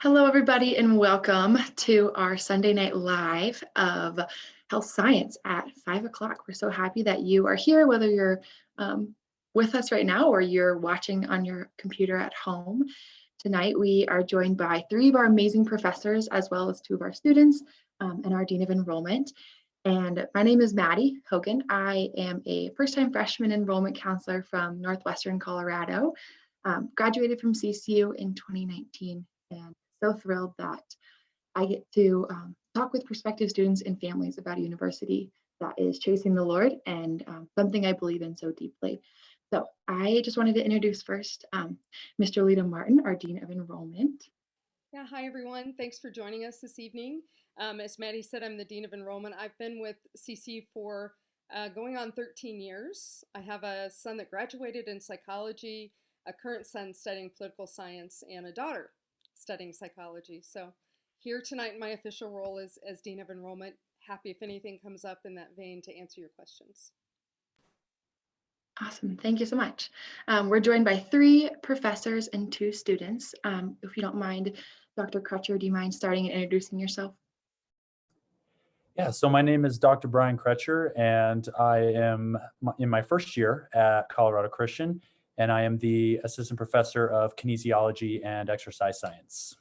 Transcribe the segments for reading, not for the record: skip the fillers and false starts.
Hello, everybody, and welcome to our Sunday Night Live of Health Science at 5 o'clock. We're so happy that you are here, whether you're with us right now or you're watching on your computer at home. Tonight, we are joined by three of our amazing professors, as well as two of our students and our Dean of Enrollment. And my name is Maddi Hogan. I am a first-time freshman enrollment counselor from Northwestern Colorado. Graduated from CCU in 2019 and so thrilled that I get to talk with prospective students and families about a university that is chasing the Lord and something I believe in so deeply. So I just wanted to introduce first Mr. Lita Martin, our Dean of Enrollment. Yeah, hi everyone. Thanks for joining us this evening. As Maddi said, I'm the Dean of Enrollment. I've been with CCU for going on 13 years. I have a son that graduated in psychology, a current son studying political science, and a daughter studying psychology. So here tonight in my official role as Dean of Enrollment. Happy if anything comes up in that vein to answer your questions. Awesome, thank you so much. We're joined by three professors and two students. If you don't mind, Dr. Crutcher, do you mind starting and introducing yourself? Yeah, so my name is Dr. Bryan Crutcher, and I am in my first year at Colorado Christian, and I am the assistant professor of kinesiology and exercise science.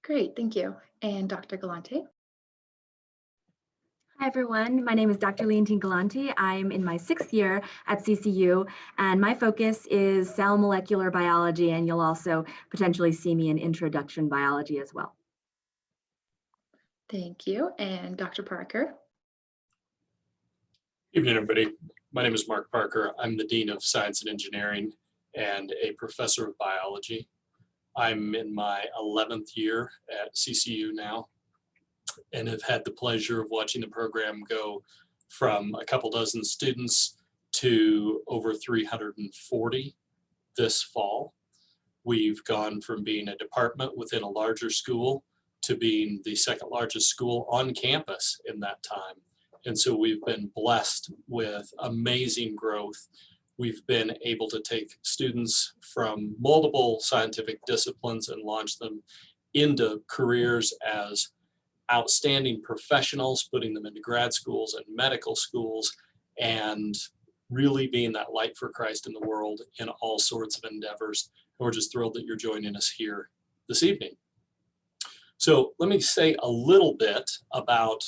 Great, thank you. And Dr. Galante? Hi everyone, my name is Dr. Leontine Galante. I'm in my 6th year at CCU, and my focus is cell molecular biology, and you'll also potentially see me in introduction biology as well. Thank you. And Dr. Parker? Evening, everybody. My name is Mark Parker. I'm the Dean of Science and Engineering and a professor of biology. I'm in my 11th year at CCU now and have had the pleasure of watching the program go from a couple dozen students to over 340 this fall. We've gone from being a department within a larger school to being the second largest school on campus in that time. And so we've been blessed with amazing growth. We've been able to take students from multiple scientific disciplines and launch them into careers as outstanding professionals, putting them into grad schools and medical schools, and really being that light for Christ in the world in all sorts of endeavors. And we're just thrilled that you're joining us here this evening. So let me say a little bit about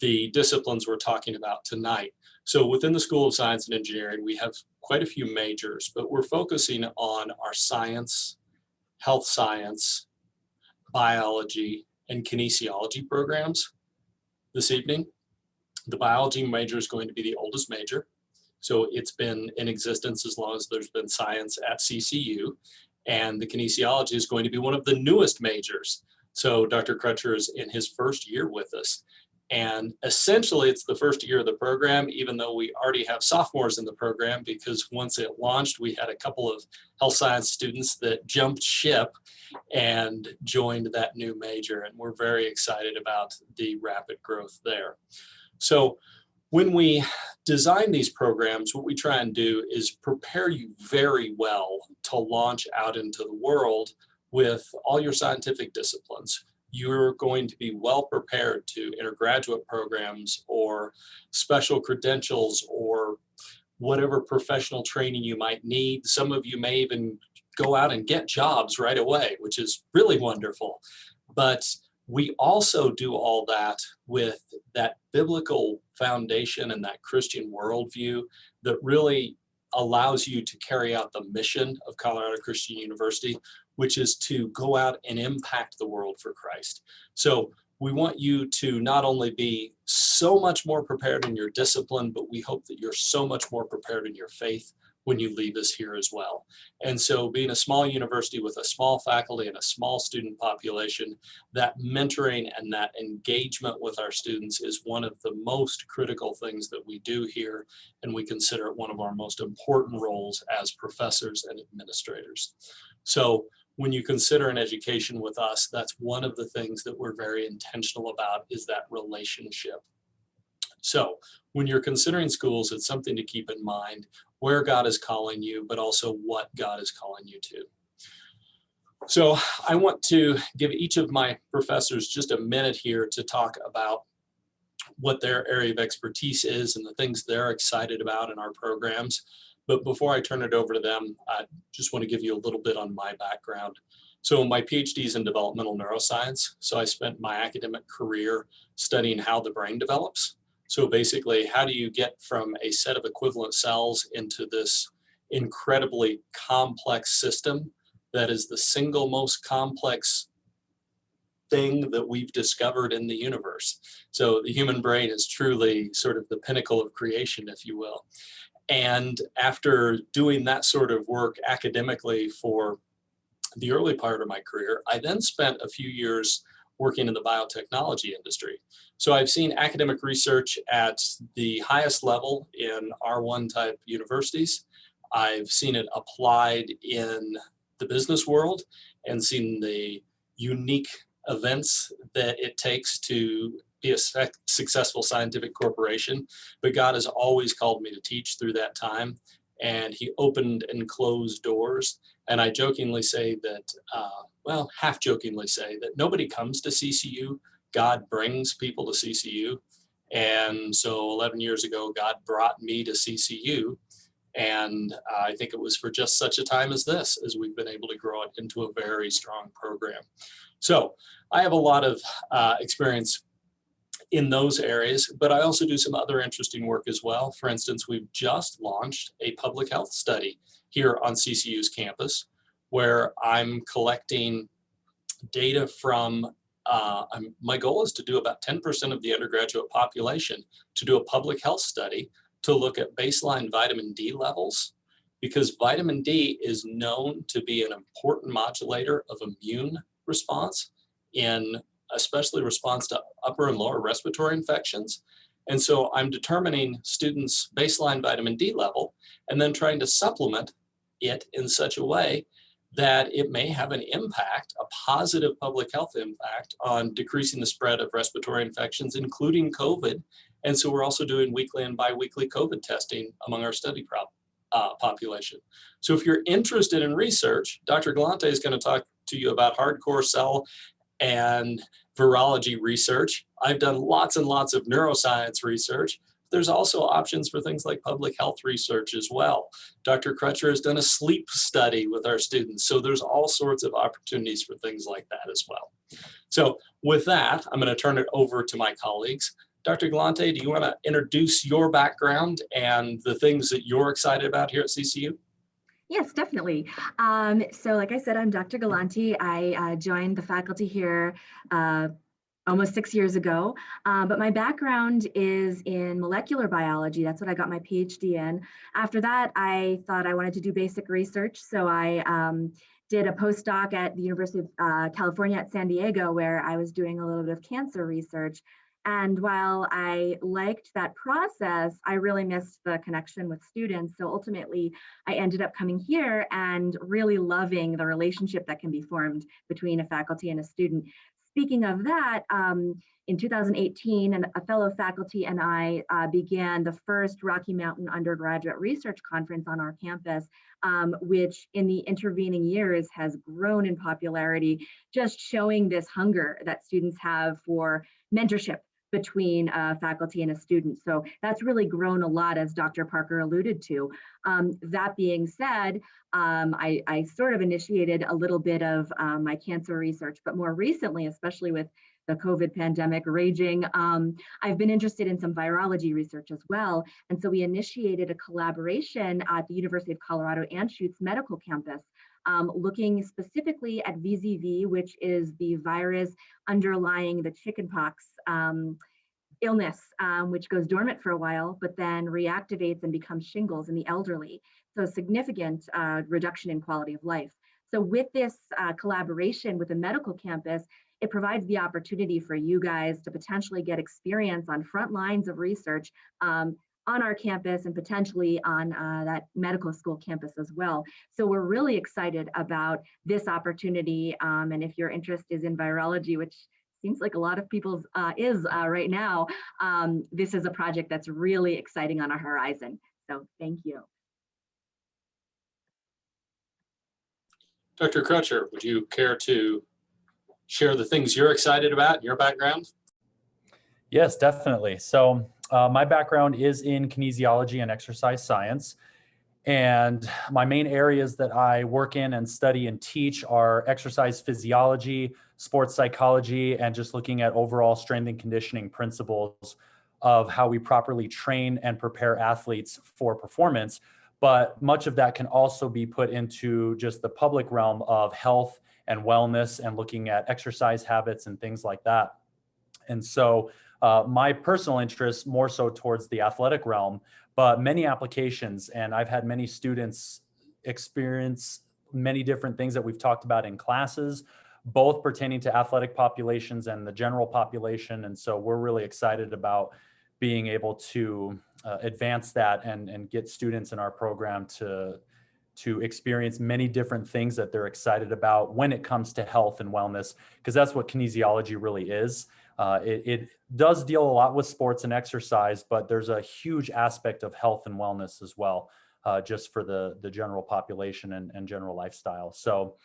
the disciplines we're talking about tonight. So within the School of Science and Engineering, we have quite a few majors, but we're focusing on our science, health science, biology, and kinesiology programs this evening. The biology major is going to be the oldest major. So it's been in existence as long as there's been science at CCU. And the kinesiology is going to be one of the newest majors. So Dr. Crutcher is in his first year with us. And essentially, it's the first year of the program, even though we already have sophomores in the program, because once it launched, we had a couple of health science students that jumped ship and joined that new major. And we're very excited about the rapid growth there. So when we design these programs, what we try and do is prepare you very well to launch out into the world with all your scientific disciplines. You're going to be well prepared to enter graduate programs or special credentials or whatever professional training you might need. Some of you may even go out and get jobs right away, which is really wonderful. But we also do all that with that biblical foundation and that Christian worldview that really allows you to carry out the mission of Colorado Christian University, which is to go out and impact the world for Christ. So we want you to not only be so much more prepared in your discipline, but we hope that you're so much more prepared in your faith when you leave us here as well. And so being a small university with a small faculty and a small student population, that mentoring and that engagement with our students is one of the most critical things that we do here, and we consider it one of our most important roles as professors and administrators. So when you consider an education with us, that's one of the things that we're very intentional about, is that relationship. So when you're considering schools, it's something to keep in mind where God is calling you, but also what God is calling you to. So I want to give each of my professors just a minute here to talk about what their area of expertise is and the things they're excited about in our programs. But before I turn it over to them, I just want to give you a little bit on my background. So my PhD is in developmental neuroscience. So I spent my academic career studying how the brain develops. So basically, how do you get from a set of equivalent cells into this incredibly complex system that is the single most complex thing that we've discovered in the universe. So the human brain is truly sort of the pinnacle of creation, if you will. And after doing that sort of work academically for the early part of my career, I then spent a few years working in the biotechnology industry. So I've seen academic research at the highest level in R1 type universities. I've seen it applied in the business world and seen the unique events that it takes to be a successful scientific corporation. But God has always called me to teach through that time, and he opened and closed doors. And I jokingly say that, well, half jokingly say that nobody comes to CCU. God brings people to CCU. And so 11 years ago, God brought me to CCU. And I think it was for just such a time as this, as we've been able to grow it into a very strong program. So I have a lot of experience in those areas, but I also do some other interesting work as well. For instance, we've just launched a public health study here on CCU's campus, where I'm collecting data from, my goal is to do about 10% of the undergraduate population to do a public health study to look at baseline vitamin D levels, because vitamin D is known to be an important modulator of immune response, in especially response to upper and lower respiratory infections. And so I'm determining students' baseline vitamin D level and then trying to supplement it in such a way that it may have an impact, a positive public health impact on decreasing the spread of respiratory infections, including COVID. And so we're also doing weekly and biweekly COVID testing among our study population. So if you're interested in research, Dr. Galante is going to talk to you about hardcore cell and virology research. I've done lots and lots of neuroscience research. There's also options for things like public health research as well. Dr. Crutcher has done a sleep study with our students. So there's all sorts of opportunities for things like that as well. So with that, I'm going to turn it over to my colleagues. Dr. Galante, do you want to introduce your background and the things that you're excited about here at CCU? Yes, definitely. So like I said, I'm Dr. Galante. I joined the faculty here almost 6 years ago, but my background is in molecular biology. That's what I got my PhD in. After that, I thought I wanted to do basic research. So I did a postdoc at the University of California at San Diego, where I was doing a little bit of cancer research. And while I liked that process, I really missed the connection with students. So ultimately, I ended up coming here and really loving the relationship that can be formed between a faculty and a student. Speaking of that, in 2018, a fellow faculty and I began the first Rocky Mountain Undergraduate Research Conference on our campus, which in the intervening years has grown in popularity, just showing this hunger that students have for mentorship between a faculty and a student. So that's really grown a lot, as Dr. Parker alluded to. That being said, I sort of initiated a little bit of my cancer research, but more recently, especially with the COVID pandemic raging, I've been interested in some virology research as well. And so we initiated a collaboration at the University of Colorado Anschutz Medical Campus, looking specifically at VZV, which is the virus underlying the chickenpox illness, which goes dormant for a while, but then reactivates and becomes shingles in the elderly. So significant reduction in quality of life. So with this collaboration with the medical campus, it provides the opportunity for you guys to potentially get experience on front lines of research on our campus and potentially on that medical school campus as well. So we're really excited about this opportunity. And if your interest is in virology, which seems like a lot of people's is right now, this is a project that's really exciting on our horizon. So thank you. Dr. Crutcher, would you care to share the things you're excited about in your background? Yes, definitely. So my background is in kinesiology and exercise science. And my main areas that I work in and study and teach are exercise physiology, sports psychology, and just looking at overall strength and conditioning principles of how we properly train and prepare athletes for performance. But much of that can also be put into just the public realm of health and wellness and looking at exercise habits and things like that. And so my personal interest more so towards the athletic realm, but many applications, and I've had many students experience many different things that we've talked about in classes, both pertaining to athletic populations and the general population. And so we're really excited about being able to advance that and get students in our program to experience many different things that they're excited about when it comes to health and wellness, because that's what kinesiology really is. It does deal a lot with sports and exercise, but there's a huge aspect of health and wellness as well, just for the general population and general lifestyle. So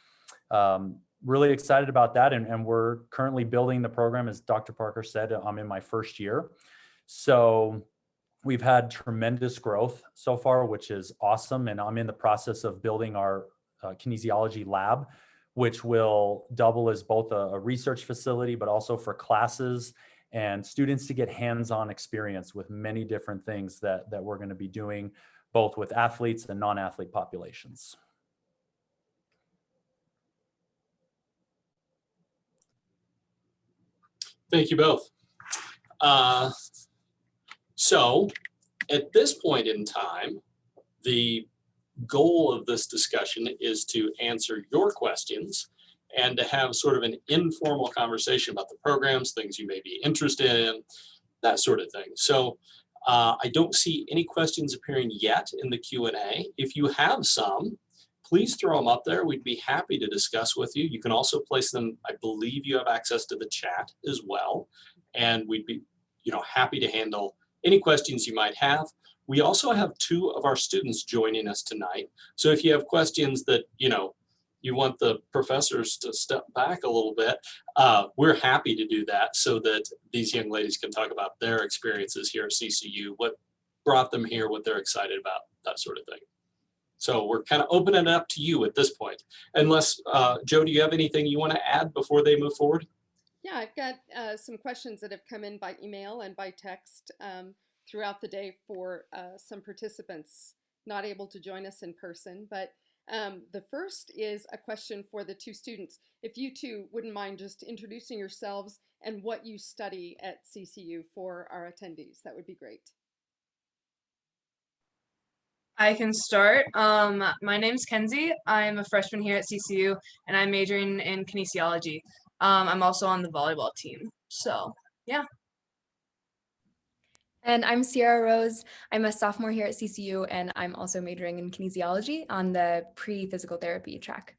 really excited about that. And we're currently building the program. As Dr. Parker said, I'm in my first year. So we've had tremendous growth so far, which is awesome. And I'm in the process of building our kinesiology lab, which will double as both a research facility, but also for classes and students to get hands-on experience with many different things that we're going to be doing, both with athletes and non-athlete populations. Thank you both. So at this point in time, the goal of this discussion is to answer your questions and to have sort of an informal conversation about the programs, things you may be interested in, that sort of thing. So I don't see any questions appearing yet in the Q&A. If you have some, please throw them up there. We'd be happy to discuss with you. You can also place them, I believe you have access to the chat as well. And we'd be happy to handle any questions you might have. We also have two of our students joining us tonight. So if you have questions that, you want the professors to step back a little bit, we're happy to do that so that these young ladies can talk about their experiences here at CCU, what brought them here, what they're excited about, that sort of thing. So we're kind of opening it up to you at this point. Unless, Joe, do you have anything you want to add before they move forward? Yeah, I've got some questions that have come in by email and by text throughout the day for some participants not able to join us in person. But the first is a question for the two students. If you two wouldn't mind just introducing yourselves and what you study at CCU for our attendees, that would be great. I can start. My name's Kenzie. I'm a freshman here at CCU, and I'm majoring in kinesiology. I'm also on the volleyball team. So, yeah. And I'm Sierra Rose. I'm a sophomore here at CCU, and I'm also majoring in kinesiology on the pre-physical therapy track.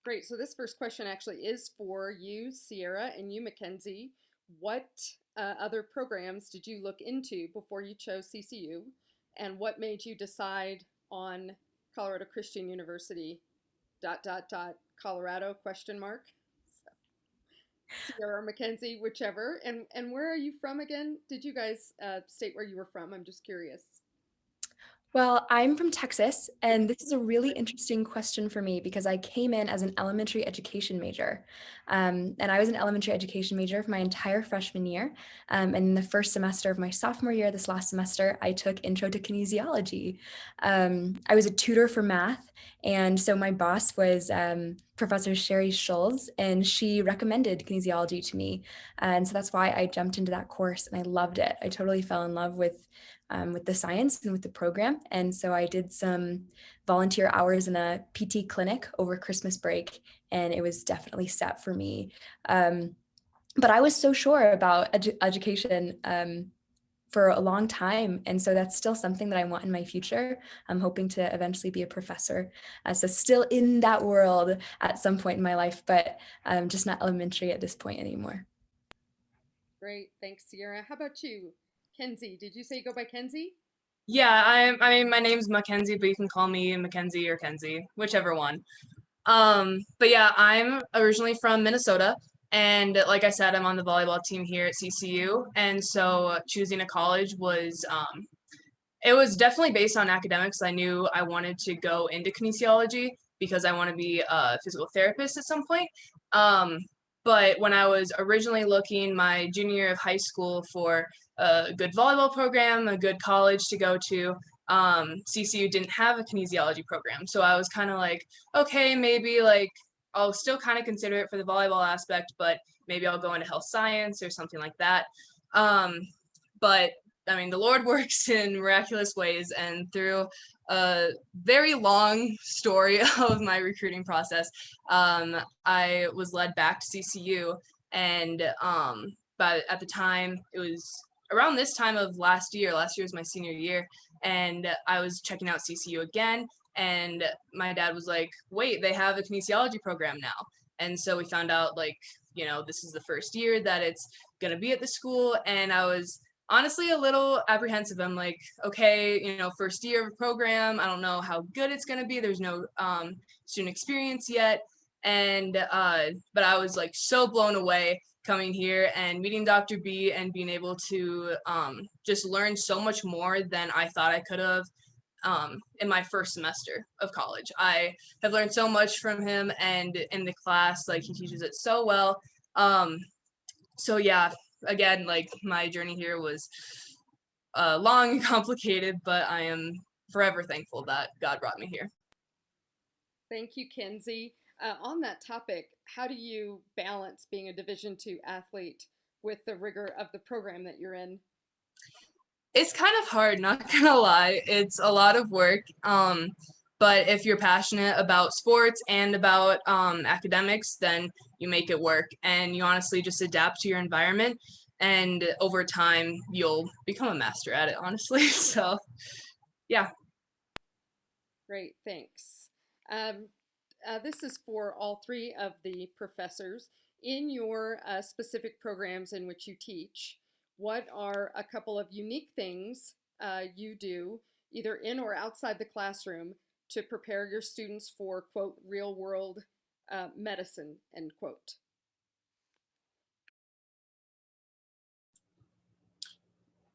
Great. So this first question actually is for you, Sierra, and you, Mackenzie. What other programs did you look into before you chose CCU? And what made you decide on Colorado Christian University, ... Colorado, question mark? So, Sierra or Mackenzie, whichever. And where are you from again? Did you guys state where you were from? I'm just curious. Well, I'm from Texas, and this is a really interesting question for me because I came in as an elementary education major. And I was an elementary education major for my entire freshman year. And in the first semester of my sophomore year, this last semester, I took Intro to Kinesiology. I was a tutor for math, and so my boss was Professor Sherry Schulz, and she recommended kinesiology to me. And so that's why I jumped into that course, and I loved it. I totally fell in love with the science and with the program. And so I did some volunteer hours in a PT clinic over Christmas break, and it was definitely set for me. But I was so sure about education for a long time. And so that's still something that I want in my future. I'm hoping to eventually be a professor. So still in that world at some point in my life, but just not elementary at this point anymore. Great. Thanks, Sierra. How about you, Kenzie? Did you say you go by Kenzie? Yeah, I mean, my name's Mackenzie, but you can call me Mackenzie or Kenzie, whichever one. But yeah, I'm originally from Minnesota, and like I said, I'm on the volleyball team here at CCU, and so choosing a college was it was definitely based on academics. I knew I wanted to go into kinesiology because I want to be a physical therapist at some point. Um, but when I was originally looking my junior year of high school for a good volleyball program, a good college to go to, CCU didn't have a kinesiology program. So I was kind of like, okay, maybe like I'll still kind of consider it for the volleyball aspect, but maybe I'll go into health science or something like that. But I mean, the Lord works in miraculous ways, and through a very long story of my recruiting process, I was led back to CCU, and but at the time, it was around this time of last year. Last year was my senior year, and I was checking out CCU again, and my dad was like, "Wait, they have a kinesiology program now." And so we found out, like, this is the first year that it's gonna be at the school, and I was honestly a little apprehensive. I'm like, okay, first year of a program, I don't know how good it's going to be. There's no student experience yet. And but I was like so blown away coming here and meeting Dr. B and being able to just learn so much more than I thought I could have in my first semester of college. I have learned so much from him, and in the class, like, he teaches it so well. So yeah, again, like, my journey here was long and complicated, but I am forever thankful that God brought me here. Thank you, Kenzie. On that topic, how do you balance being a Division II athlete with the rigor of the program that you're in? It's kind of hard, not gonna lie. It's a lot of work. But if you're passionate about sports and about academics, then you make it work, and you honestly just adapt to your environment. And over time, you'll become a master at it, honestly. So, yeah. Great, thanks. This is for all three of the professors. In your specific programs in which you teach, what are a couple of unique things you do, either in or outside the classroom, to prepare your students for, quote, real world medicine, end quote?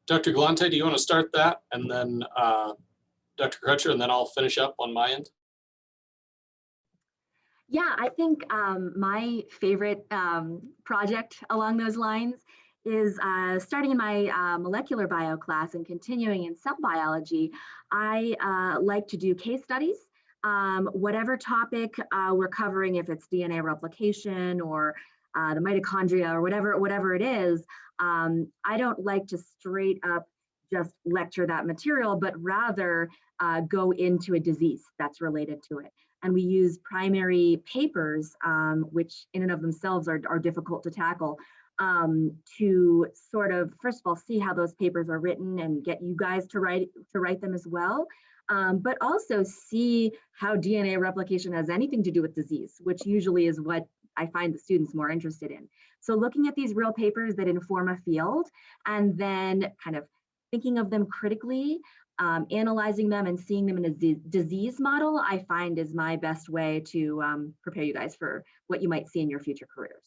Dr. Galante, do you want to start that? And then Dr. Crutcher, and then I'll finish up on my end. Yeah, I think my favorite project along those lines is starting in my molecular bio class and continuing in cell biology. I like to do case studies. Whatever topic we're covering, if it's DNA replication or the mitochondria or whatever it is, I don't like to straight up just lecture that material, but rather go into a disease that's related to it. And we use primary papers, which in and of themselves are difficult to tackle, to sort of, first of all, see how those papers are written and get you guys to write them as well. But also see how DNA replication has anything to do with disease, which usually is what I find the students more interested in. So looking at these real papers that inform a field, and then kind of thinking of them critically, analyzing them and seeing them in a disease model, I find is my best way to prepare you guys for what you might see in your future careers.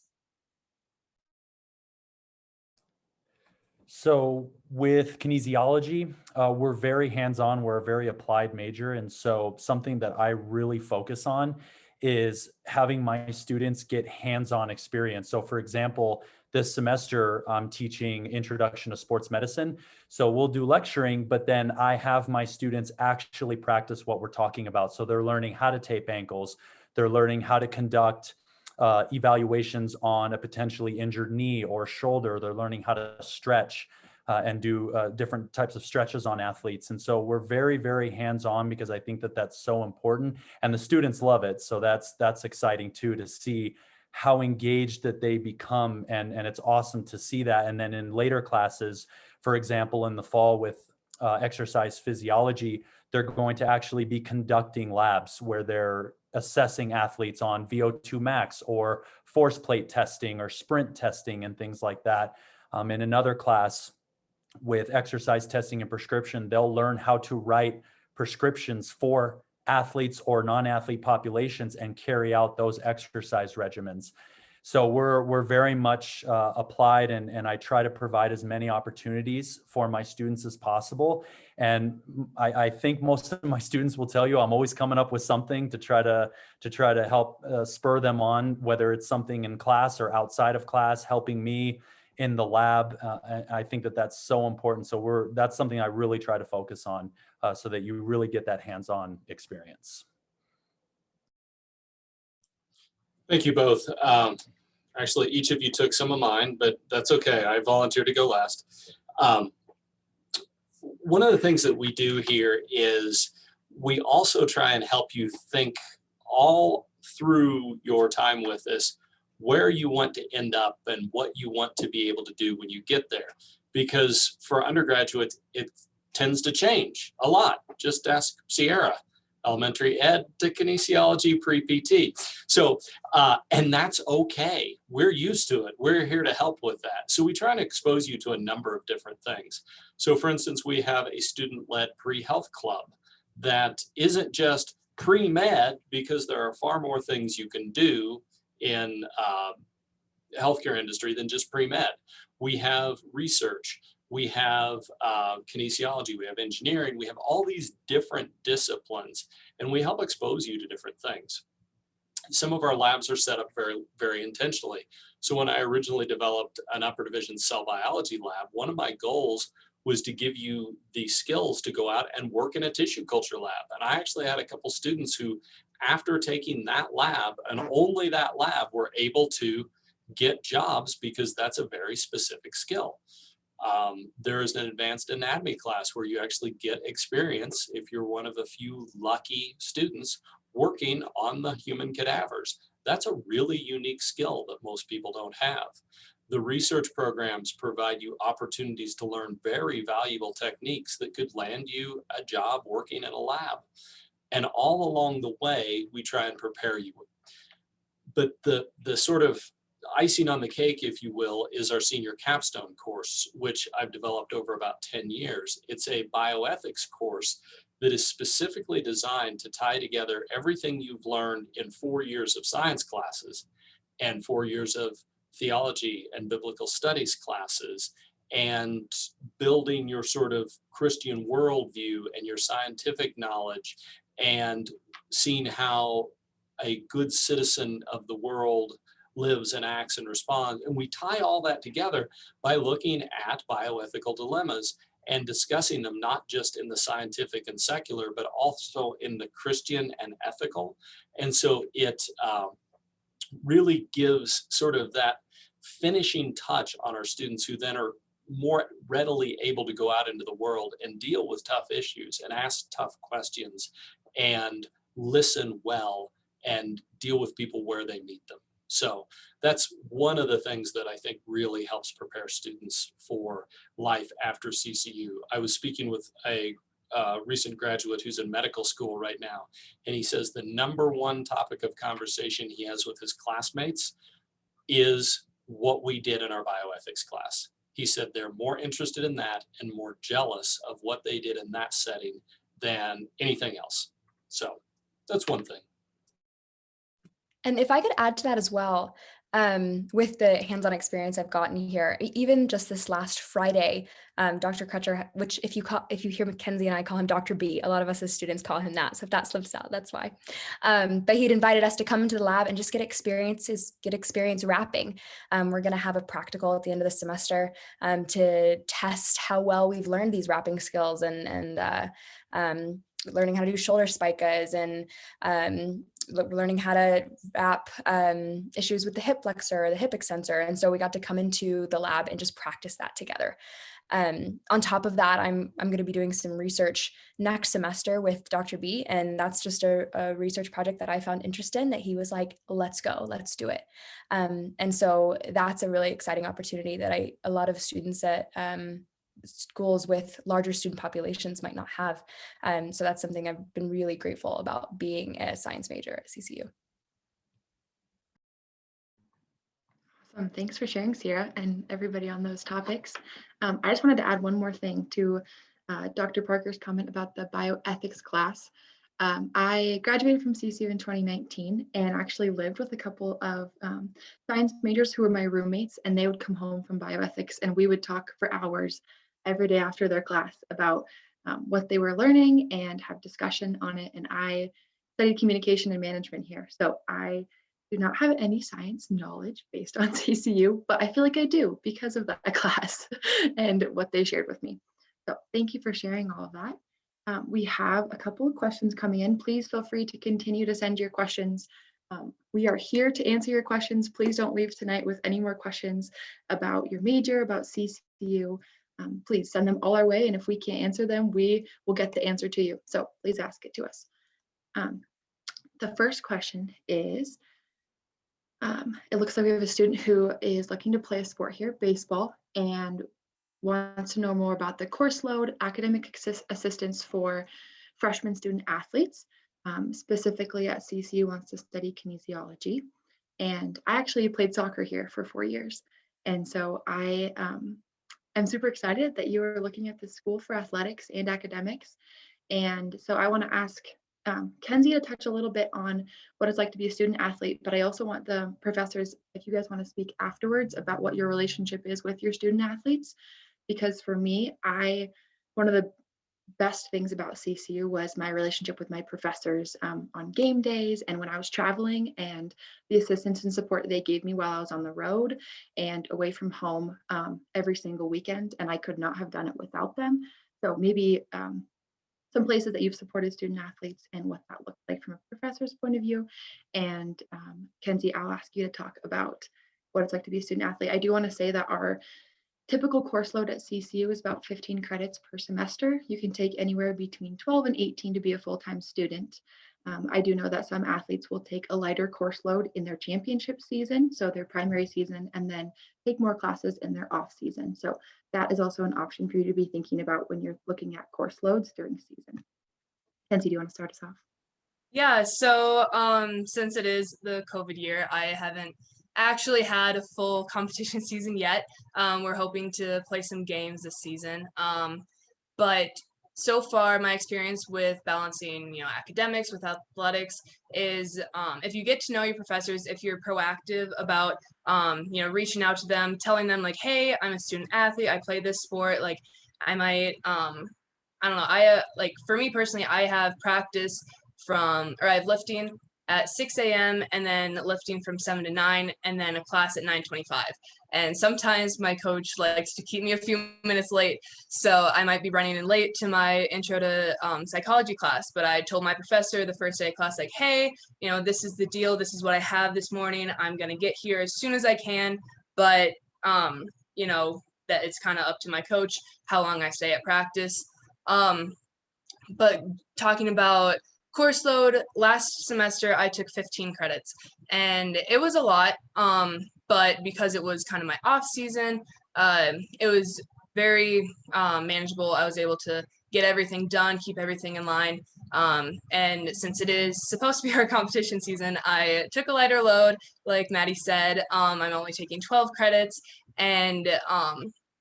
So with kinesiology, we're very hands-on, we're a very applied major. And so something that I really focus on is having my students get hands-on experience. So for example, this semester I'm teaching Introduction to Sports Medicine. So we'll do lecturing, but then I have my students actually practice what we're talking about. So they're learning how to tape ankles, they're learning how to conduct evaluations on a potentially injured knee or shoulder. They're learning how to stretch and do different types of stretches on athletes. And so we're very, very hands-on because I think that that's so important, and the students love it. So that's exciting too, to see how engaged that they become. And it's awesome to see that. And then in later classes, for example, in the fall with exercise physiology, they're going to actually be conducting labs where they're assessing athletes on VO2 max or force plate testing or sprint testing and things like that. In another class, with exercise testing and prescription, they'll learn how to write prescriptions for athletes or non-athlete populations and carry out those exercise regimens. So we're very much applied, and I try to provide as many opportunities for my students as possible. And I think most of my students will tell you I'm always coming up with something to try to help spur them on, whether it's something in class or outside of class, helping me in the lab. I think that that's so important. So that's something I really try to focus on, so that you really get that hands-on experience. Thank you both. Actually, each of you took some of mine, but that's okay. I volunteered to go last. One of the things that we do here is we also try and help you think all through your time with us where you want to end up and what you want to be able to do when you get there. Because for undergraduates, it tends to change a lot. Just ask Sierra. Elementary ed to kinesiology pre-PT. So, and that's okay. We're used to it. We're here to help with that. So we try to expose you to a number of different things. So for instance, we have a student-led pre-health club that isn't just pre-med, because there are far more things you can do in healthcare industry than just pre-med. We have research. We have kinesiology, we have engineering, we have all these different disciplines, and we help expose you to different things. Some of our labs are set up very, very intentionally. So when I originally developed an upper division cell biology lab, one of my goals was to give you the skills to go out and work in a tissue culture lab. And I actually had a couple students who, after taking that lab, and only that lab, were able to get jobs because that's a very specific skill. There is an advanced anatomy class where you actually get experience, if you're one of a few lucky students, working on the human cadavers. That's a really unique skill that most people don't have. The research programs provide you opportunities to learn very valuable techniques that could land you a job working in a lab. And all along the way, we try and prepare you. But the sort of icing on the cake, if you will, is our senior capstone course, which I've developed over about 10 years. It's a bioethics course that is specifically designed to tie together everything you've learned in 4 years of science classes and 4 years of theology and biblical studies classes, and building your sort of Christian worldview and your scientific knowledge, and seeing how a good citizen of the world lives and acts and responds. And we tie all that together by looking at bioethical dilemmas and discussing them, not just in the scientific and secular, but also in the Christian and ethical. And so it really gives sort of that finishing touch on our students, who then are more readily able to go out into the world and deal with tough issues and ask tough questions and listen well and deal with people where they meet them. So that's one of the things that I think really helps prepare students for life after CCU. I was speaking with a recent graduate who's in medical school right now, and he says the number one topic of conversation he has with his classmates is what we did in our bioethics class. He said they're more interested in that and more jealous of what they did in that setting than anything else. So that's one thing. And if I could add to that as well, with the hands-on experience I've gotten here, even just this last Friday, Dr. Crutcher, which if you hear Mackenzie and I call him Dr. B, a lot of us as students call him that. So if that slips out, that's why. But he'd invited us to come into the lab and just get experience wrapping. We're going to have a practical at the end of the semester to test how well we've learned these wrapping skills, and learning how to do shoulder spicas, and learning how to wrap issues with the hip flexor or the hip extensor. And so we got to come into the lab and just practice that together. On top of that, I'm going to be doing some research next semester with Dr. B, and that's just a research project that I found interest in, that he was like, let's go, let's do it. And so that's a really exciting opportunity that a lot of students at schools with larger student populations might not have. So that's something I've been really grateful about being a science major at CCU. Thanks for sharing, Sierra, and everybody on those topics. I just wanted to add one more thing to Dr. Parker's comment about the bioethics class. I graduated from CCU in 2019 and actually lived with a couple of science majors who were my roommates, and they would come home from bioethics and we would talk for hours every day after their class about what they were learning and have discussion on it. And I studied communication and management here. So I do not have any science knowledge based on CCU, but I feel like I do because of that class and what they shared with me. So thank you for sharing all of that. We have a couple of questions coming in. Please feel free to continue to send your questions. We are here to answer your questions. Please don't leave tonight with any more questions about your major, about CCU. Please send them all our way, and if we can't answer them, we will get the answer to you. So please ask it to us. The first question is, it looks like we have a student who is looking to play a sport here, baseball, and wants to know more about the course load, academic assistance for freshman student athletes, specifically at CCU wants to study kinesiology. And I actually played soccer here for 4 years. And so I am super excited that you are looking at the school for athletics and academics. And so I want to ask Kenzie to touch a little bit on what it's like to be a student athlete, but I also want the professors, if you guys want to speak afterwards about what your relationship is with your student athletes. Because for me, one of the best things about CCU was my relationship with my professors on game days and when I was traveling, and the assistance and support they gave me while I was on the road and away from home every single weekend. And I could not have done it without them. So maybe some places that you've supported student athletes and what that looks like from a professor's point of view. And Kenzie, I'll ask you to talk about what it's like to be a student athlete. I do want to say that our typical course load at CCU is about 15 credits per semester. You can take anywhere between 12 and 18 to be a full-time student. I do know that some athletes will take a lighter course load in their championship season, so their primary season, and then take more classes in their off season. So that is also an option for you to be thinking about when you're looking at course loads during season. Kenzie, do you want to start us off? Yeah, so since it is the COVID year, I haven't actually had a full competition season yet. We're hoping to play some games this season. But so far, my experience with balancing, academics with athletics is if you get to know your professors, if you're proactive about, reaching out to them, telling them like, hey, I'm a student athlete, I play this sport, like I might, I don't know, for me personally, I have practice I have lifting at 6 a.m. and then lifting from 7 to 9 and then a class at 9:25. And sometimes my coach likes to keep me a few minutes late. So I might be running in late to my intro to psychology class. But I told my professor the first day of class, like, hey, this is the deal. This is what I have this morning. I'm going to get here as soon as I can. But, that it's kind of up to my coach how long I stay at practice. But talking about course load, last semester I took 15 credits and it was a lot, but because it was kind of my off season, it was very manageable. I was able to get everything done, keep everything in line, and since it is supposed to be our competition season, I took a lighter load, like Maddi said. I'm only taking 12 credits, and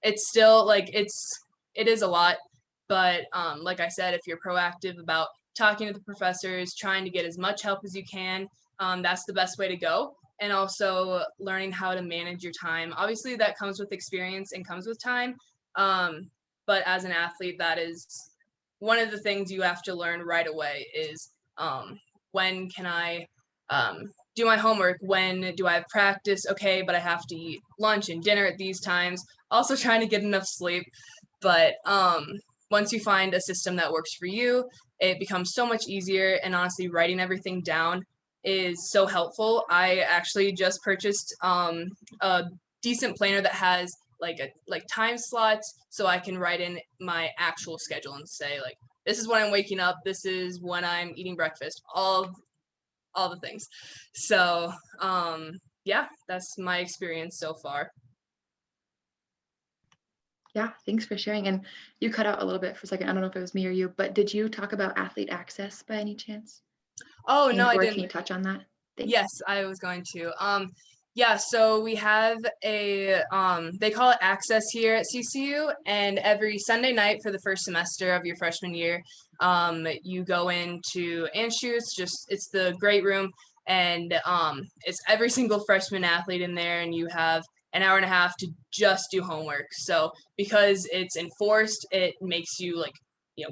it's still it is a lot, but like I said, if you're proactive about talking to the professors, trying to get as much help as you can, that's the best way to go. And also learning how to manage your time. Obviously that comes with experience and comes with time. But as an athlete, that is one of the things you have to learn right away is when can I do my homework? When do I have practice? Okay, but I have to eat lunch and dinner at these times. Also trying to get enough sleep. But once you find a system that works for you, it becomes so much easier, and honestly, writing everything down is so helpful. I actually just purchased a decent planner that has like time slots, so I can write in my actual schedule and say like, this is when I'm waking up, this is when I'm eating breakfast, all the things. So yeah, that's my experience so far. Yeah, thanks for sharing. And you cut out a little bit for a second. I don't know if it was me or you, but did you talk about athlete access by any chance? Oh, no, I Or didn't. can you touch on that? Thanks. Yes, I was going to. Yeah, so we have a, they call it Access here at CCU, and every Sunday night for the first semester of your freshman year, you go into Anschutz, it's the great room, and it's every single freshman athlete in there, and you have an hour and a half to just do homework. So because it's enforced, it makes you like,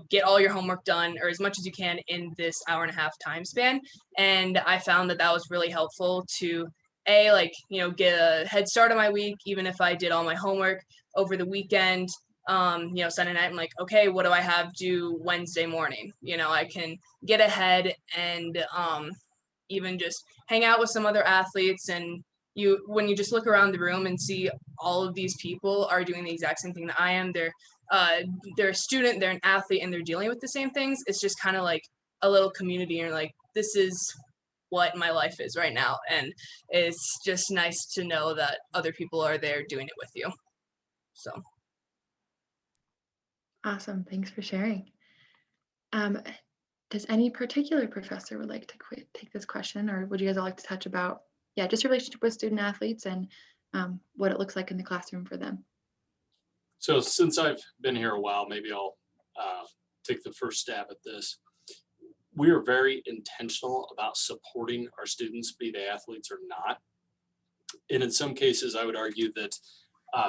get all your homework done or as much as you can in this hour and a half time span. And I found that was really helpful to get a head start on my week, even if I did all my homework over the weekend. Sunday night, I'm like, okay, what do I have due Wednesday morning? I can get ahead and even just hang out with some other athletes. And when you just look around the room and see all of these people are doing the exact same thing that I am, they're a student, they're an athlete, and they're dealing with the same things. It's just kind of like a little community, and you're like, this is what my life is right now, and it's just nice to know that other people are there doing it with you. So Awesome, thanks for sharing. Does any particular professor would like to take this question, or would you guys all like to touch about, just your relationship with student athletes and what it looks like in the classroom for them? So since I've been here a while, maybe I'll take the first stab at this. We are very intentional about supporting our students, be they athletes or not. And in some cases, I would argue that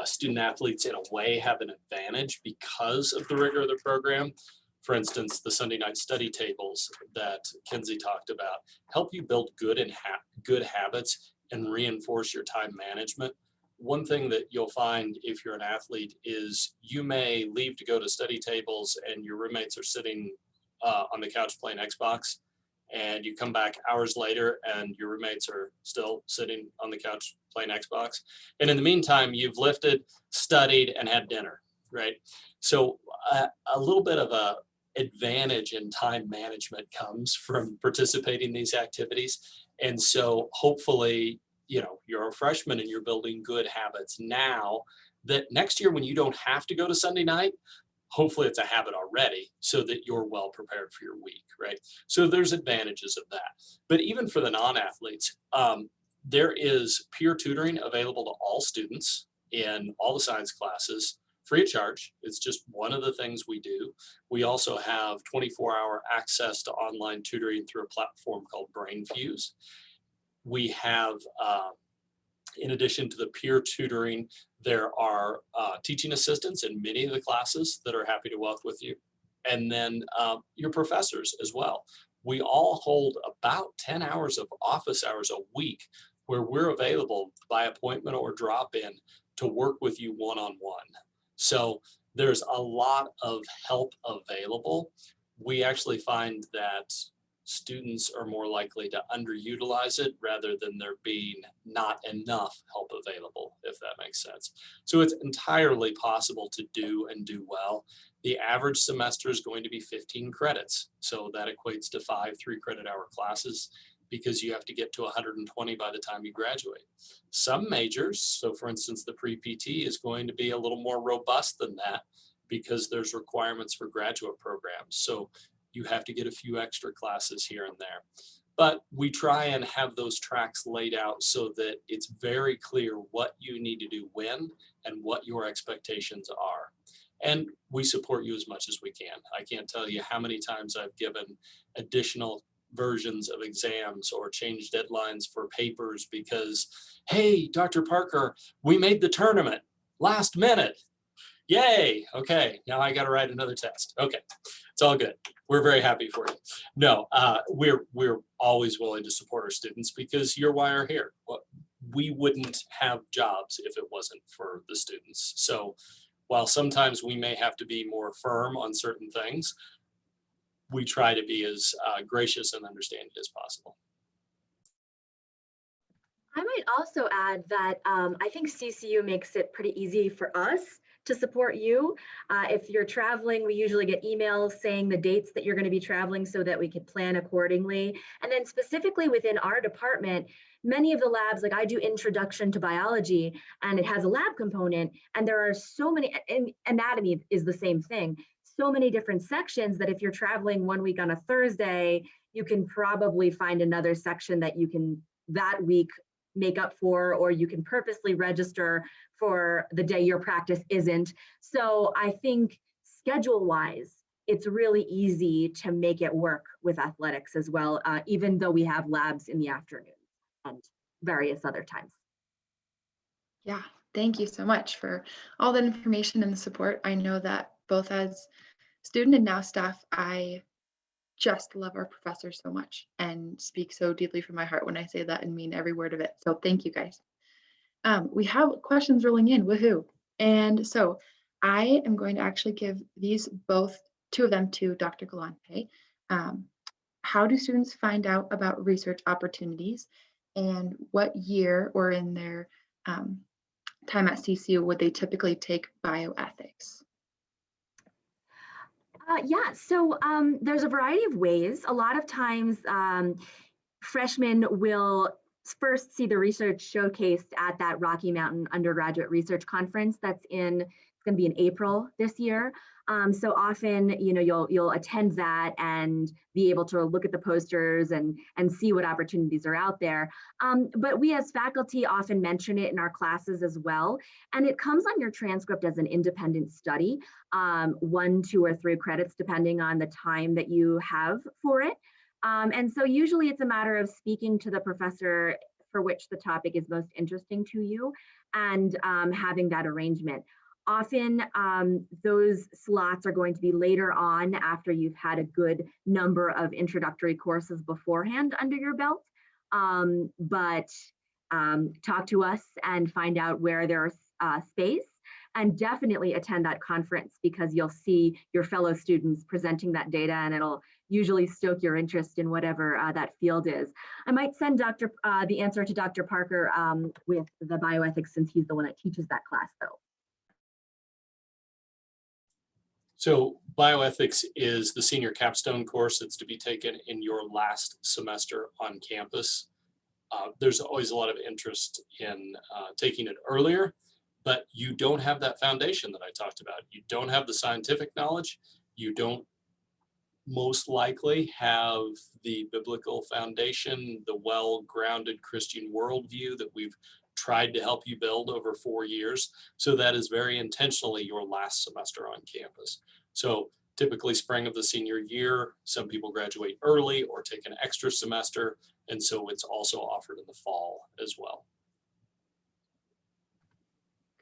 student athletes in a way have an advantage because of the rigor of the program. For instance, the Sunday night study tables that Kenzie talked about help you build good habits and reinforce your time management. One thing that you'll find if you're an athlete is you may leave to go to study tables and your roommates are sitting on the couch playing Xbox, and you come back hours later and your roommates are still sitting on the couch playing Xbox. And in the meantime, you've lifted, studied, and had dinner, right? So a little bit of a advantage in time management comes from participating in these activities. And so hopefully, you're a freshman and you're building good habits now that next year when you don't have to go to Sunday night, hopefully it's a habit already so that you're well prepared for your week, right? So there's advantages of that. But even for the non-athletes, there is peer tutoring available to all students in all the science classes, free of charge. It's just one of the things we do. We also have 24-hour access to online tutoring through a platform called BrainFuse. We have, in addition to the peer tutoring, there are teaching assistants in many of the classes that are happy to work with you. And then your professors as well. We all hold about 10 hours of office hours a week where we're available by appointment or drop-in to work with you one-on-one. So there's a lot of help available. We actually find that students are more likely to underutilize it rather than there being not enough help available, if that makes sense. So it's entirely possible to do and do well. The average semester is going to be 15 credits. So that equates to 5 3-credit-hour classes because you have to get to 120 by the time you graduate. Some majors, so for instance, the pre-PT is going to be a little more robust than that because there's requirements for graduate programs. So you have to get a few extra classes here and there. But we try and have those tracks laid out so that it's very clear what you need to do when and what your expectations are. And we support you as much as we can. I can't tell you how many times I've given additional versions of exams or changed deadlines for papers because, hey, Dr. Parker, we made the tournament last minute. Yay, okay, now I gotta write another test. Okay, it's all good. We're very happy for you. No, we're always willing to support our students because you're why we're here. We wouldn't have jobs if it wasn't for the students. So while sometimes we may have to be more firm on certain things, we try to be as gracious and understanding as possible. I might also add that I think CCU makes it pretty easy for us to support you. If you're traveling, we usually get emails saying the dates that you're going to be traveling so that we can plan accordingly. And then specifically within our department, many of the labs, like I do introduction to biology and it has a lab component, and there are so many, and anatomy is the same thing, so many different sections that if you're traveling one week on a Thursday, you can probably find another section that you can that week make up for, or you can purposely register for the day your practice isn't. So I think schedule-wise, it's really easy to make it work with athletics as well, even though we have labs in the afternoon and various other times. Yeah, thank you so much for all that information and the support. I know that both as student and now staff, I just love our professors so much and speak so deeply from my heart when I say that and mean every word of it. So thank you guys. We have questions rolling in, woohoo. And so I am going to actually give these two of them to Dr. Galante. How do students find out about research opportunities, and what year or in their time at CCU would they typically take bioethics? Yeah, so there's a variety of ways. A lot of times freshmen will first see the research showcased at that Rocky Mountain Undergraduate Research Conference it's going to be in April this year. So often, you'll attend that and be able to look at the posters and see what opportunities are out there. But we as faculty often mention it in our classes as well. And it comes on your transcript as an independent study, 1, 2, or 3 credits, depending on the time that you have for it. And so usually it's a matter of speaking to the professor for which the topic is most interesting to you and having that arrangement. Often those slots are going to be later on after you've had a good number of introductory courses beforehand under your belt. But talk to us and find out where there's space, and definitely attend that conference because you'll see your fellow students presenting that data, and it'll usually stoke your interest in whatever that field is. I might send the answer to Dr. Parker with the bioethics, since he's the one that teaches that class though. So bioethics is the senior capstone course that's to be taken in your last semester on campus. There's always a lot of interest in taking it earlier, but you don't have that foundation that I talked about. You don't have the scientific knowledge. You don't most likely have the biblical foundation, the well-grounded Christian worldview that we've tried to help you build over 4 years. So that is very intentionally your last semester on campus. So typically spring of the senior year, some people graduate early or take an extra semester. And so it's also offered in the fall as well.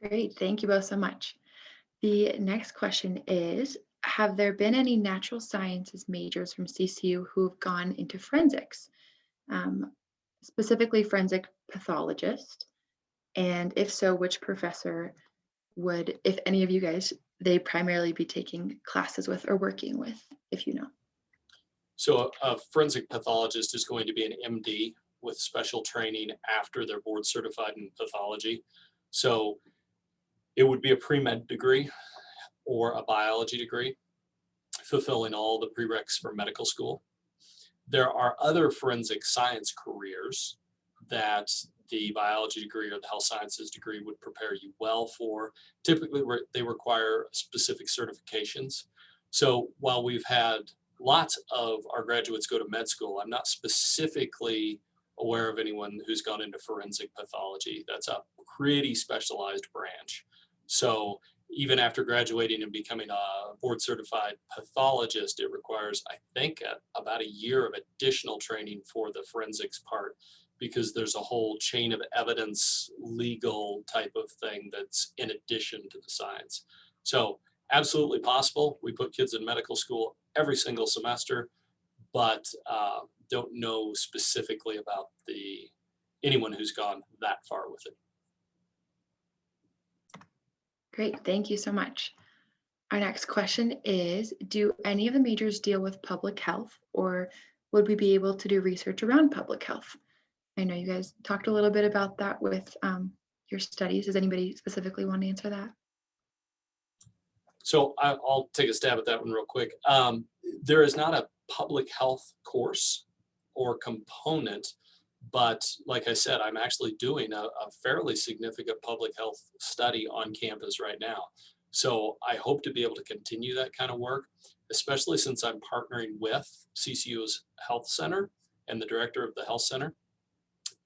Great, thank you both so much. The next question is, have there been any natural sciences majors from CCU who have gone into forensics, specifically forensic pathologist? And if so, which professor would, if any of you guys, they primarily be taking classes with or working with, if you know? So a forensic pathologist is going to be an MD with special training after they're board certified in pathology. So it would be a pre-med degree or a biology degree, fulfilling all the prereqs for medical school. There are other forensic science careers that the biology degree or the health sciences degree would prepare you well for. Typically, they require specific certifications. So while we've had lots of our graduates go to med school, I'm not specifically aware of anyone who's gone into forensic pathology. That's a pretty specialized branch. So even after graduating and becoming a board certified pathologist, it requires, I think, about a year of additional training for the forensics part, because there's a whole chain of evidence, legal type of thing that's in addition to the science. So absolutely possible. We put kids in medical school every single semester, but don't know specifically about anyone who's gone that far with it. Great, thank you so much. Our next question is, do any of the majors deal with public health, or would we be able to do research around public health? I know you guys talked a little bit about that with your studies. Does anybody specifically want to answer that? So I'll take a stab at that one real quick. There is not a public health course or component, but like I said, I'm actually doing a fairly significant public health study on campus right now. So I hope to be able to continue that kind of work, especially since I'm partnering with CCU's Health Center and the director of the Health Center.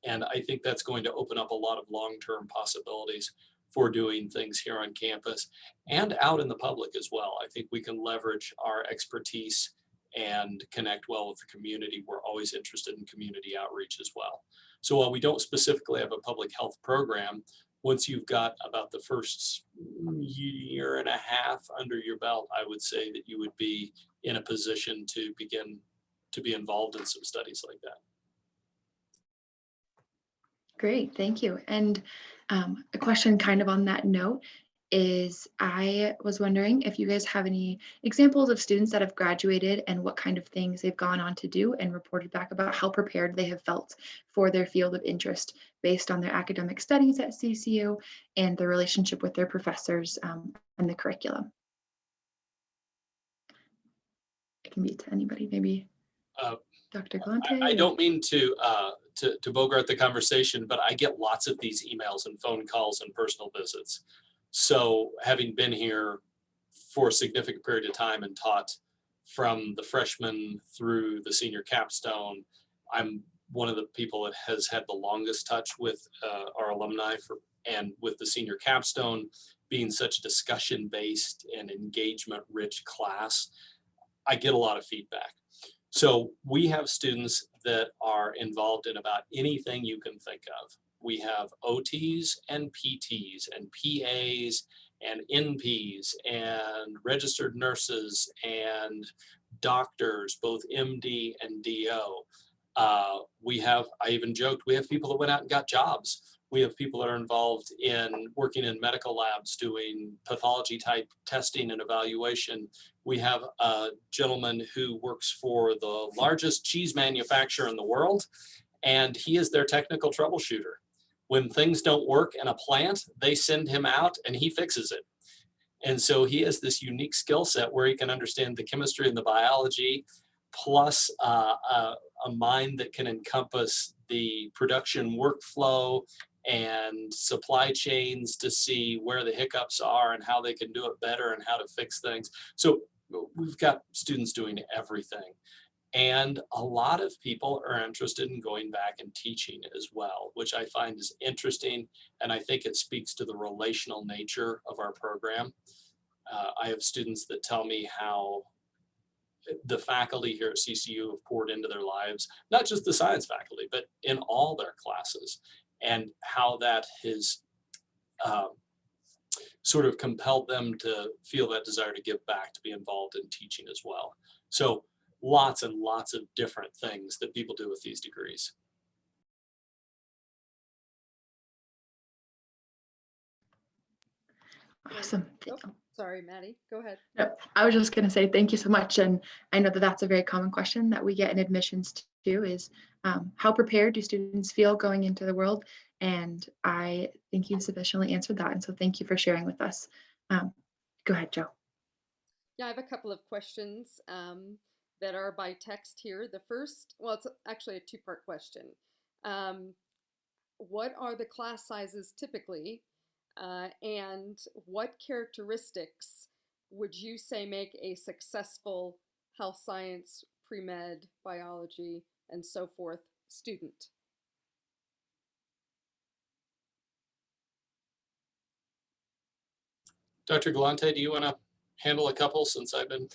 And I think that's going to open up a lot of long-term possibilities for doing things here on campus and out in the public as well. I think we can leverage our expertise and connect well with the community. We're always interested in community outreach as well. So while we don't specifically have a public health program, once you've got about the first year and a half under your belt, I would say that you would be in a position to begin to be involved in some studies like that. Great, thank you. And a question kind of on that note is, I was wondering if you guys have any examples of students that have graduated and what kind of things they've gone on to do and reported back about how prepared they have felt for their field of interest based on their academic studies at CCU and their relationship with their professors and the curriculum. It can be to anybody, maybe Dr. Galante. I don't mean to bogart the conversation, but I get lots of these emails and phone calls and personal visits. So having been here for a significant period of time and taught from the freshman through the senior capstone, I'm one of the people that has had the longest touch with our alumni and with the senior capstone being such a discussion-based and engagement-rich class. I get a lot of feedback. So we have students that are involved in about anything you can think of. We have OTs and PTs and PAs and NPs and registered nurses and doctors, both MD and DO. I even joked, we have people that went out and got jobs. We have people that are involved in working in medical labs, doing pathology type testing and evaluation. We have a gentleman who works for the largest cheese manufacturer in the world, and he is their technical troubleshooter. When things don't work in a plant, they send him out and he fixes it. And so he has this unique skill set where he can understand the chemistry and the biology, plus a mind that can encompass the production workflow and supply chains to see where the hiccups are and how they can do it better and how to fix things. So we've got students doing everything. And a lot of people are interested in going back and teaching as well, which I find is interesting. And I think it speaks to the relational nature of our program. I have students that tell me how the faculty here at CCU have poured into their lives, not just the science faculty, but in all their classes, and how that has sort of compelled them to feel that desire to give back, to be involved in teaching as well. So lots and lots of different things that people do with these degrees. Awesome. Oh, sorry, Maddi, go ahead. No, I was just going to say thank you so much. And I know that that's a very common question that we get in admissions too, is how prepared do students feel going into the world? And I think you sufficiently answered that. And so thank you for sharing with us. Go ahead, Joe. Yeah, I have a couple of questions that are by text here. The first, well, it's actually a two-part question. What are the class sizes typically? And what characteristics would you say make a successful health science, pre-med, biology, and so forth student? Dr. Galante, do you want to handle a couple since I've been?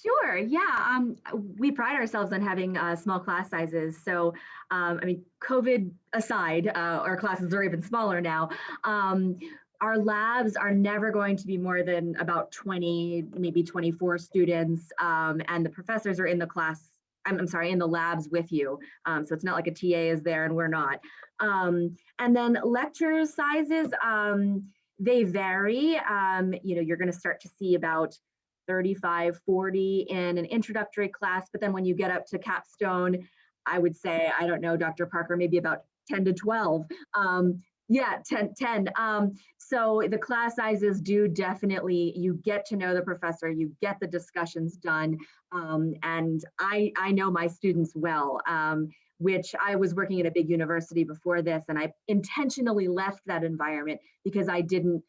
Sure. Yeah. We pride ourselves on having small class sizes. So, I mean, COVID aside, our classes are even smaller now. Our labs are never going to be more than about 20, maybe 24 students, and the professors are in the class. I'm sorry, in the labs with you. So it's not like a TA is there and we're not. And then lecture sizes, they vary. You're going to start to see about 35, 40 in an introductory class, but then when you get up to capstone, I would say, I don't know, Dr. Parker, maybe about 10 to 12. Yeah, 10. So the class sizes do definitely, you get to know the professor, you get the discussions done. And I know my students well, which I was working at a big university before this, and I intentionally left that environment because I didn't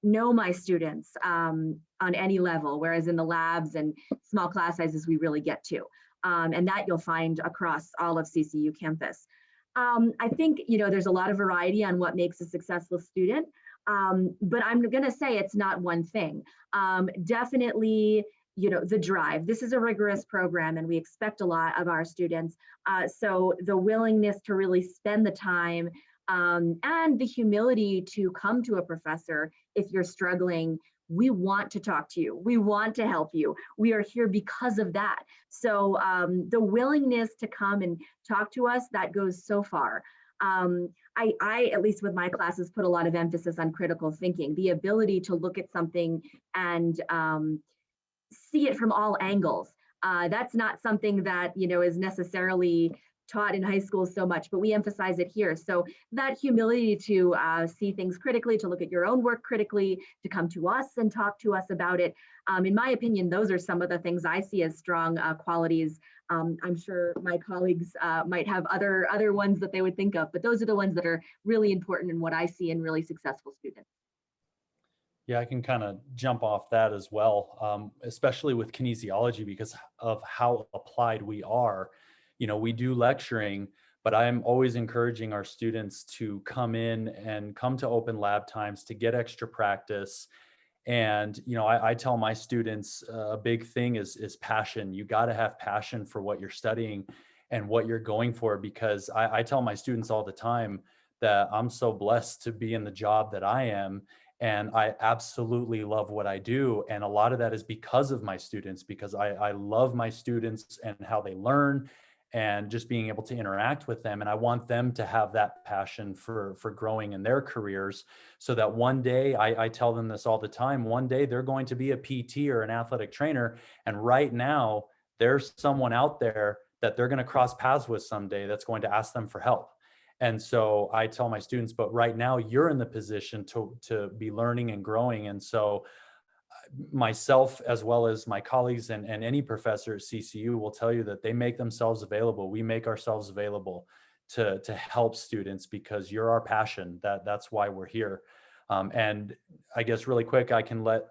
know my students on any level, whereas in the labs and small class sizes, we really get to. And that you'll find across all of CCU campus. I think, there's a lot of variety on what makes a successful student, but I'm going to say it's not one thing. Definitely, the drive. This is a rigorous program and we expect a lot of our students. So the willingness to really spend the time and the humility to come to a professor if you're struggling. We want to talk to you. We want to help you. We are here because of that. So the willingness to come and talk to us, that goes so far. I, at least with my classes, put a lot of emphasis on critical thinking, the ability to look at something and see it from all angles. That's not something that, is necessarily taught in high school so much, but we emphasize it here. So that humility to see things critically, to look at your own work critically, to come to us and talk to us about it. In my opinion, those are some of the things I see as strong qualities. I'm sure my colleagues might have other ones that they would think of, but those are the ones that are really important in what I see in really successful students. Yeah, I can kind of jump off that as well, especially with kinesiology because of how applied we are. We do lecturing, but I'm always encouraging our students to come in and come to open lab times to get extra practice. And, I tell my students a big thing is passion. You got to have passion for what you're studying and what you're going for, because I tell my students all the time that I'm so blessed to be in the job that I am. And I absolutely love what I do. And a lot of that is because of my students, because I love my students and how they learn and just being able to interact with them. And I want them to have that passion for growing in their careers so that one day, I tell them this all the time, one day they're going to be a PT or an athletic trainer. And right now there's someone out there that they're going to cross paths with someday that's going to ask them for help. And so I tell my students, but right now you're in the position to be learning and growing. And so myself, as well as my colleagues and any professor at CCU will tell you that they make themselves available. We make ourselves available to help students because you're our passion. That's why we're here. And I guess really quick, I can let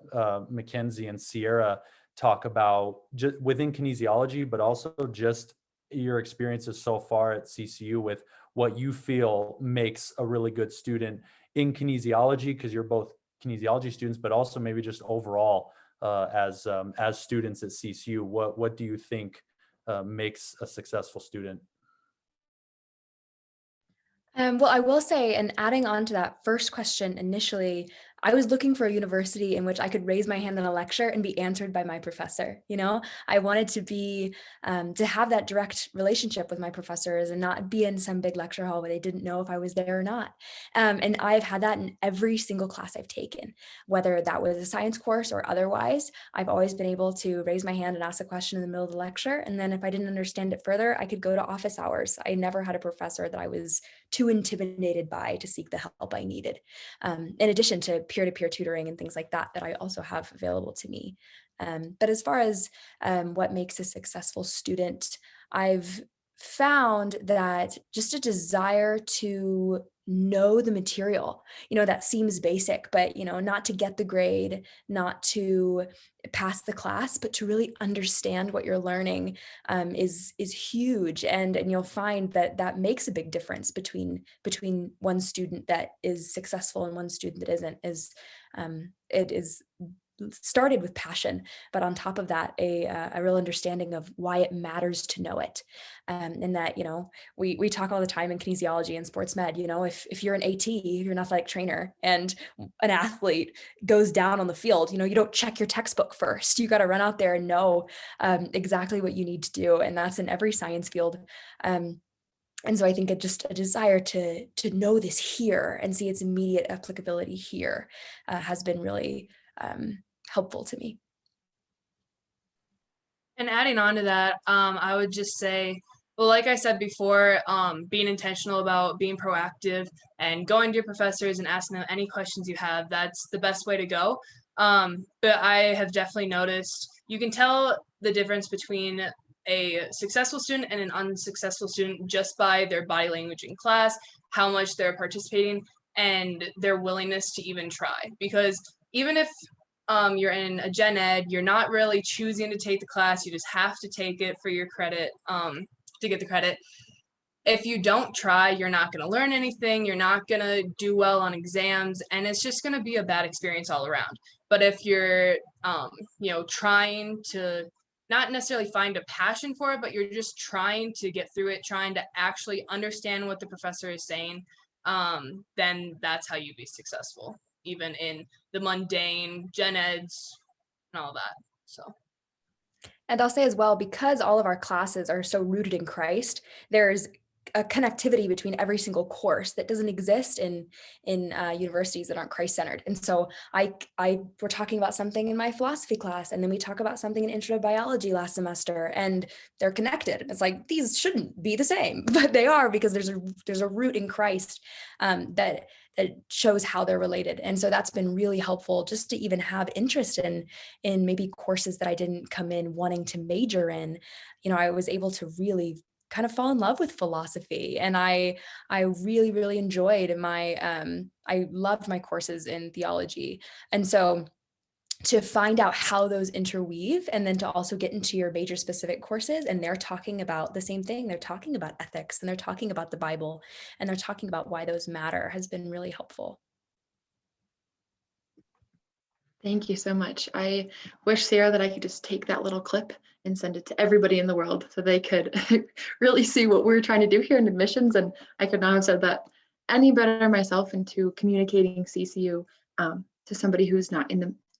Mackenzie and Sierra talk about just within kinesiology, but also just your experiences so far at CCU with what you feel makes a really good student in kinesiology, because you're both kinesiology students, but also maybe just overall as students at CCU. What do you think makes a successful student? Well, I will say, and adding on to that first question initially, I was looking for a university in which I could raise my hand in a lecture and be answered by my professor. I wanted to be, to have that direct relationship with my professors and not be in some big lecture hall where they didn't know if I was there or not. And I've had that in every single class I've taken, whether that was a science course or otherwise. I've always been able to raise my hand and ask a question in the middle of the lecture. And then if I didn't understand it further, I could go to office hours. I never had a professor that I was too intimidated by to seek the help I needed. In addition to peer-to-peer tutoring and things like that I also have available to me. But as far as what makes a successful student, I've found that just a desire to know the material, that seems basic, but, not to get the grade, not to pass the class, but to really understand what you're learning is huge. And you'll find that makes a big difference between one student that is successful and one student that isn't. It is started with passion, but on top of that, a real understanding of why it matters to know it. And that, we talk all the time in kinesiology and sports med, if you're an AT, if you're an athletic trainer and an athlete goes down on the field, you don't check your textbook first. You got to run out there and know exactly what you need to do. And that's in every science field. And so I think just a desire to know this here and see its immediate applicability here has been really helpful to me. And adding on to that, I would just say, well, like I said before, being intentional about being proactive and going to your professors and asking them any questions you have, that's the best way to go. But I have definitely noticed you can tell the difference between a successful student and an unsuccessful student just by their body language in class, how much they're participating, and their willingness to even try. Because even if you're in a gen ed, you're not really choosing to take the class, you just have to take it for your credit, to get the credit. If you don't try, you're not going to learn anything, you're not going to do well on exams, and it's just going to be a bad experience all around. But if you're, trying to not necessarily find a passion for it, but you're just trying to get through it, trying to actually understand what the professor is saying, then that's how you be successful, even in the mundane gen eds and all that. So. And I'll say as well, because all of our classes are so rooted in Christ, there's a connectivity between every single course that doesn't exist in universities that aren't Christ-centered. And so we're talking about something in my philosophy class, and then we talk about something in intro to biology last semester, and they're connected. It's like, these shouldn't be the same, but they are, because there's a root in Christ that shows how they're related. And so that's been really helpful, just to even have interest in maybe courses that I didn't come in wanting to major in. I was able to really kind of fall in love with philosophy, and I really, really enjoyed I loved my courses in theology. And so to find out how those interweave, and then to also get into your major specific courses, and they're talking about the same thing, they're talking about ethics, and they're talking about the Bible, and they're talking about why those matter, has been really helpful. Thank you so much. I wish, Sarah, that I could just take that little clip and send it to everybody in the world so they could really see what we're trying to do here in admissions. And I could not have said that any better myself into communicating CCU to somebody who's not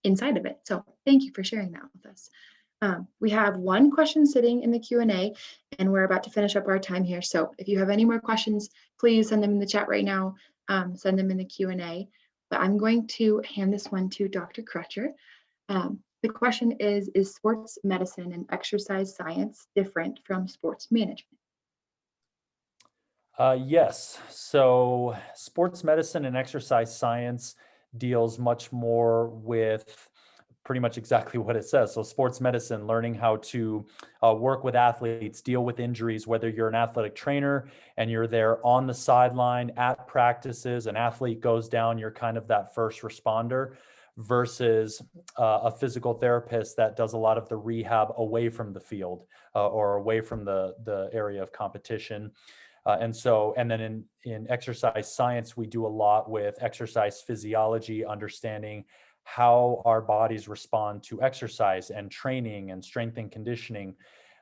inside of it. So thank you for sharing that with us. We have one question sitting in the Q&A, and we're about to finish up our time here. So if you have any more questions, please send them in the chat right now. Send them in the Q&A. But I'm going to hand this one to Dr. Crutcher. The question is sports medicine and exercise science different from sports management? Yes. So sports medicine and exercise science deals much more with pretty much exactly what it says. So sports medicine, learning how to work with athletes, deal with injuries, whether you're an athletic trainer and you're there on the sideline at practices, an athlete goes down, you're kind of that first responder, versus a physical therapist that does a lot of the rehab away from the field or away from the area of competition. And then in exercise science, we do a lot with exercise physiology, understanding how our bodies respond to exercise and training and strength and conditioning.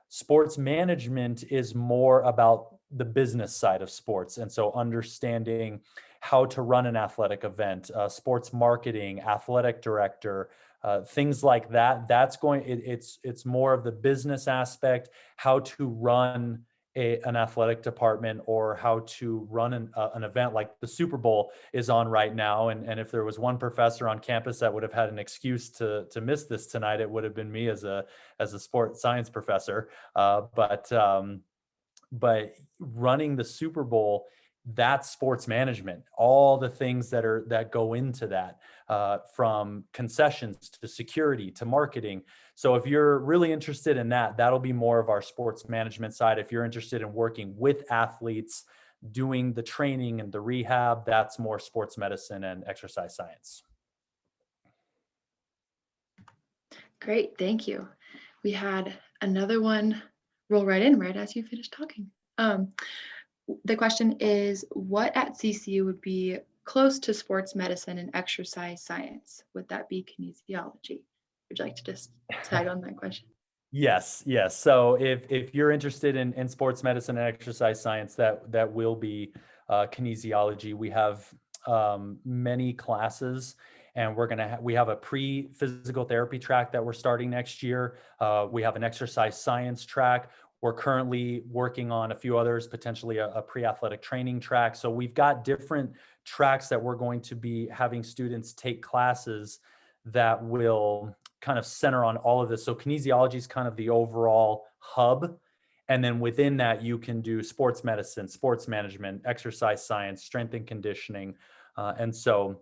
Sports management is more about the business side of sports. And so understanding how to run an athletic event, sports marketing, athletic director, things like that. It's more of the business aspect, how to run an athletic department, or how to run an event like the Super Bowl is on right now. And if there was one professor on campus that would have had an excuse to miss this tonight, it would have been me as a sports science professor. But running the Super Bowl, that's sports management. All the things that go into that, from concessions to security to marketing. So if you're really interested in that, that'll be more of our sports management side. If you're interested in working with athletes, doing the training and the rehab, that's more sports medicine and exercise science. Great, thank you. We had another one roll right in right as you finished talking. The question is, what at CCU would be close to sports medicine and exercise science? Would that be kinesiology? Would you like to just tag on that question? Yes. So if you're interested in sports medicine and exercise science, that will be kinesiology. We have many classes, and we have a pre-physical therapy track that we're starting next year. We have an exercise science track. We're currently working on a few others, potentially a pre-athletic training track. So we've got different tracks that we're going to be having students take classes that will kind of center on all of this. So kinesiology is kind of the overall hub. And then within that, you can do sports medicine, sports management, exercise science, strength and conditioning. And so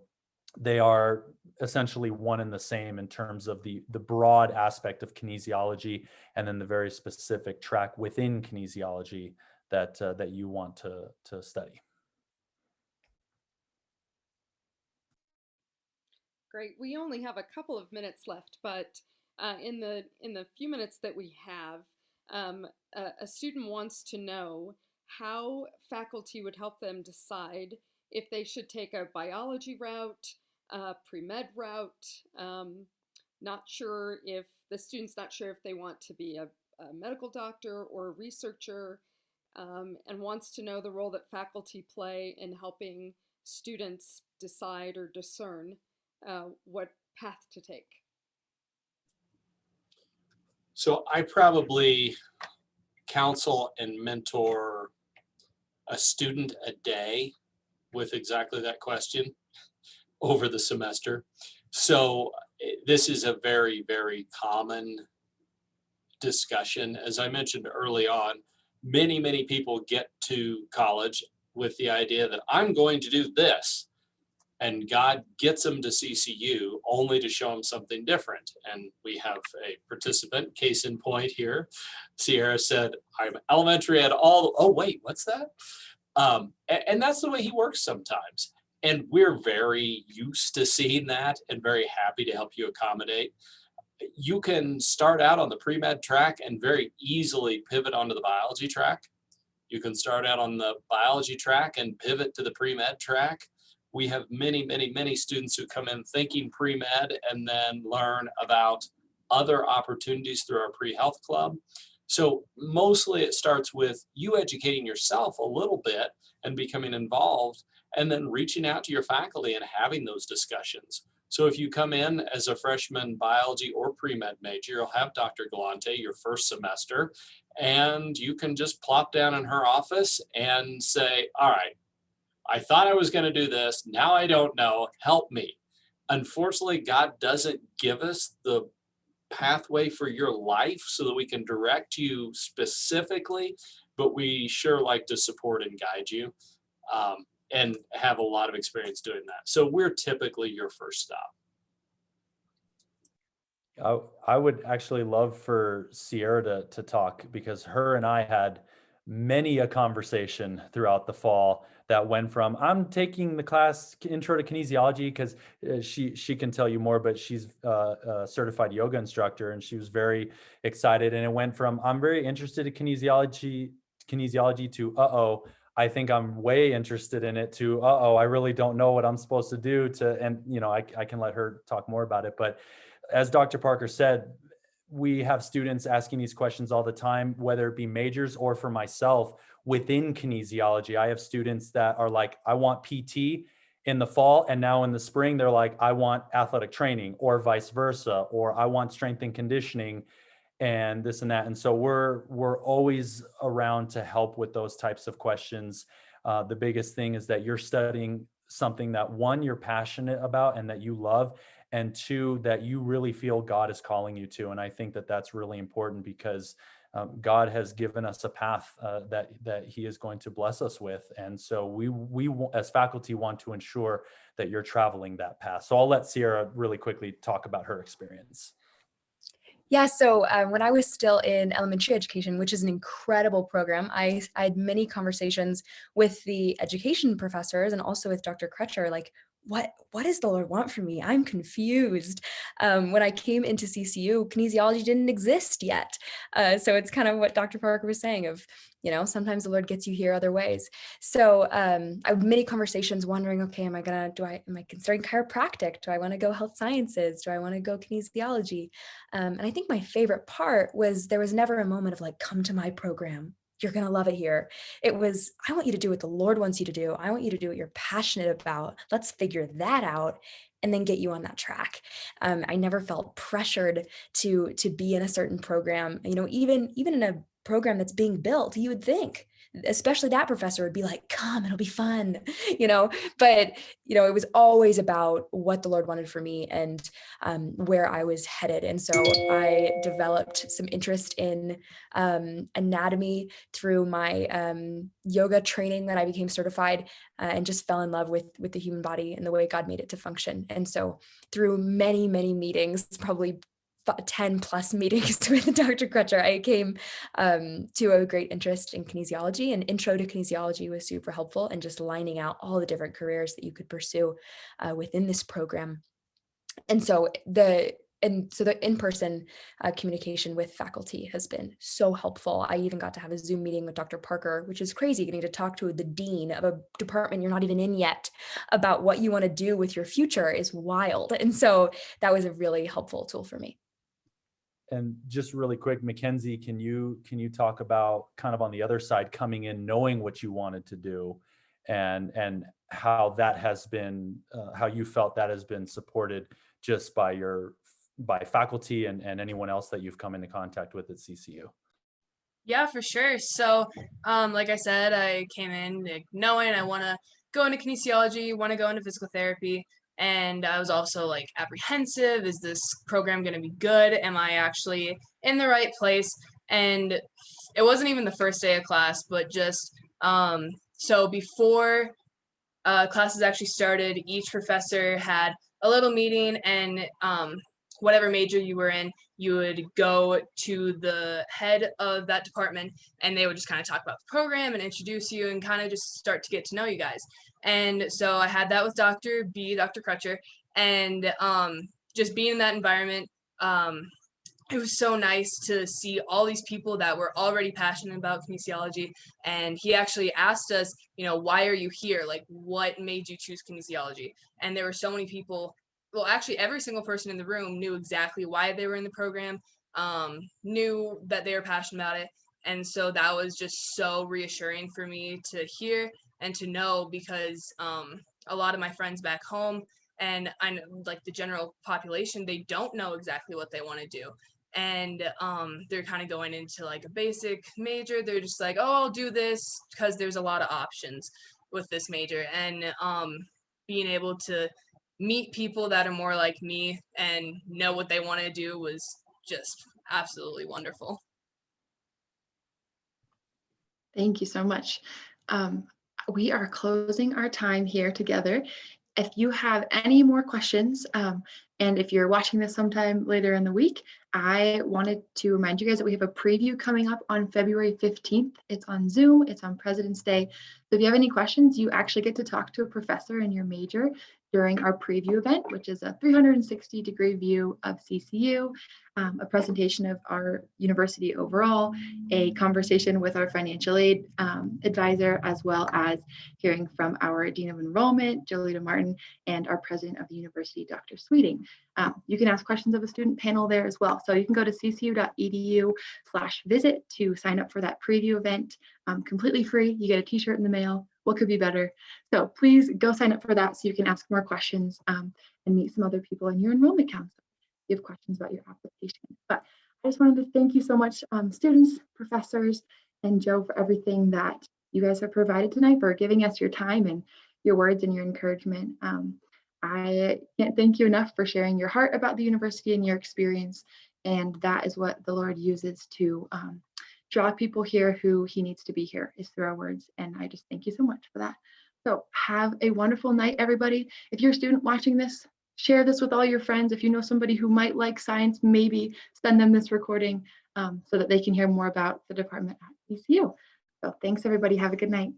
they are essentially one and the same in terms of the broad aspect of kinesiology, and then the very specific track within kinesiology that you want to study. Great. We only have a couple of minutes left, but in the few minutes that we have, a student wants to know how faculty would help them decide if they should take a biology route, a pre-med route. Not sure if the student's not sure if they want to be a medical doctor or a researcher, and wants to know the role that faculty play in helping students decide or discern what path to take. So I probably counsel and mentor a student a day with exactly that question over the semester. So this is a very, very common discussion. As I mentioned early on, many people get to college with the idea that I'm going to do this. And God gets them to CCU only to show them something different. And we have a participant, case in point here. Sierra said, I'm elementary at all. Oh, wait, what's that? And that's the way he works sometimes. And we're very used to seeing that and very happy to help you accommodate. You can start out on the pre-med track and very easily pivot onto the biology track. You can start out on the biology track and pivot to the pre-med track. We have many students who come in thinking pre-med and then learn about other opportunities through our pre-health club. So mostly it starts with you educating yourself a little bit and becoming involved, and then reaching out to your faculty and having those discussions. So if you come in as a freshman biology or pre-med major, you'll have Dr. Galante your first semester, and you can just plop down in her office and say, all right, I thought I was going to do this. Now I don't know. Help me. Unfortunately, God doesn't give us the pathway for your life so that we can direct you specifically, but we sure like to support and guide you, and have a lot of experience doing that. So we're typically your first stop. I would actually love for Sierra to talk, because her and I had many a conversation throughout the fall that went from, I'm taking the class Intro to Kinesiology, because she can tell you more, but she's a certified yoga instructor, and she was very excited. And it went from, I'm very interested in kinesiology to, I think I'm way interested in it, to, I really don't know what I'm supposed to do and I can let her talk more about it. But as Dr. Parker said, we have students asking these questions all the time, whether it be majors or for myself within kinesiology. I have students that are like, I want PT in the fall, and now in the spring, they're like, I want athletic training, or vice versa, or I want strength and conditioning and this and that. And so we're always around to help with those types of questions. The biggest thing is that you're studying something that, one, you're passionate about and that you love, and two, that you really feel God is calling you to. And I think that that's really important, because God has given us a path that he is going to bless us with. And so we as faculty want to ensure that you're traveling that path. So I'll let Sierra really quickly talk about her experience. Yeah, so when I was still in elementary education, which is an incredible program, I had many conversations with the education professors and also with Dr. Crutcher, like, what does the Lord want from me? I'm confused. When I came into CCU, kinesiology didn't exist yet. So it's kind of what Dr. Parker was saying of, sometimes the Lord gets you here other ways. So I had many conversations wondering, okay, am I considering chiropractic? Do I want to go health sciences? Do I want to go kinesiology? And I think my favorite part was there was never a moment of like, come to my program. You're going to love it here. It was, I want you to do what the Lord wants you to do. I want you to do what you're passionate about. Let's figure that out and then get you on that track. I never felt pressured to be in a certain program. Even in a program that's being built, you would think, especially that professor would be like, come, it'll be fun, but it was always about what the Lord wanted for me and where I was headed. And so I developed some interest in anatomy through my yoga training that I became certified, and just fell in love with the human body and the way God made it to function. And so through many meetings, probably 10 plus meetings with Dr. Crutcher, I came to a great interest in kinesiology, and Intro to Kinesiology was super helpful, and just lining out all the different careers that you could pursue within this program. And so the in-person communication with faculty has been so helpful. I even got to have a Zoom meeting with Dr. Parker, which is crazy, getting to talk to the dean of a department you're not even in yet about what you want to do with your future is wild. And so that was a really helpful tool for me. And just really quick, Mackenzie, can you talk about kind of on the other side, coming in knowing what you wanted to do, and how that has been, how you felt that has been supported just by faculty and anyone else that you've come into contact with at CCU? Yeah, for sure. So, like I said, I came in like, knowing I want to go into kinesiology, want to go into physical therapy, and I was also like apprehensive. Is this program going to be good? Am I actually in the right place? And it wasn't even the first day of class, but just so before classes actually started, each professor had a little meeting, and whatever major you were in, you would go to the head of that department, and they would just kind of talk about the program and introduce you and kind of just start to get to know you guys. And so I had that with Dr. Crutcher, and just being in that environment, it was so nice to see all these people that were already passionate about kinesiology. And he actually asked us, why are you here? Like, what made you choose kinesiology? And there were so many people. Well, actually, every single person in the room knew exactly why they were in the program, knew that they were passionate about it. And so that was just so reassuring for me to hear and to know, because a lot of my friends back home, and I know, like the general population, they don't know exactly what they want to do. And they're kind of going into like a basic major. They're just like, oh, I'll do this because there's a lot of options with this major. And being able to meet people that are more like me and know what they want to do was just absolutely wonderful. Thank you so much. We are closing our time here together. If you have any more questions, and if you're watching this sometime later in the week, I wanted to remind you guys that we have a preview coming up on February 15th. It's on Zoom, it's on President's Day. So if you have any questions, you actually get to talk to a professor in your major during our preview event, which is a 360-degree view of CCU, a presentation of our university overall, a conversation with our financial aid advisor, as well as hearing from our Dean of Enrollment, Jolita Martin, and our president of the university, Dr. Sweeting. You can ask questions of a student panel there as well. So you can go to ccu.edu/visit to sign up for that preview event. Completely free. You get a t-shirt in the mail. What could be better? So please go sign up for that so you can ask more questions and meet some other people in your enrollment council if you have questions about your application. But I just wanted to thank you so much, students, professors, and Joe, for everything that you guys have provided tonight, for giving us your time and your words and your encouragement. I can't thank you enough for sharing your heart about the university and your experience. And that is what the Lord uses to draw people here who he needs to be here, is through our words. And I just thank you so much for that. So have a wonderful night, everybody. If you're a student watching this, share this with all your friends. If you know somebody who might like science, maybe send them this recording so that they can hear more about the department at CCU. So thanks, everybody. Have a good night.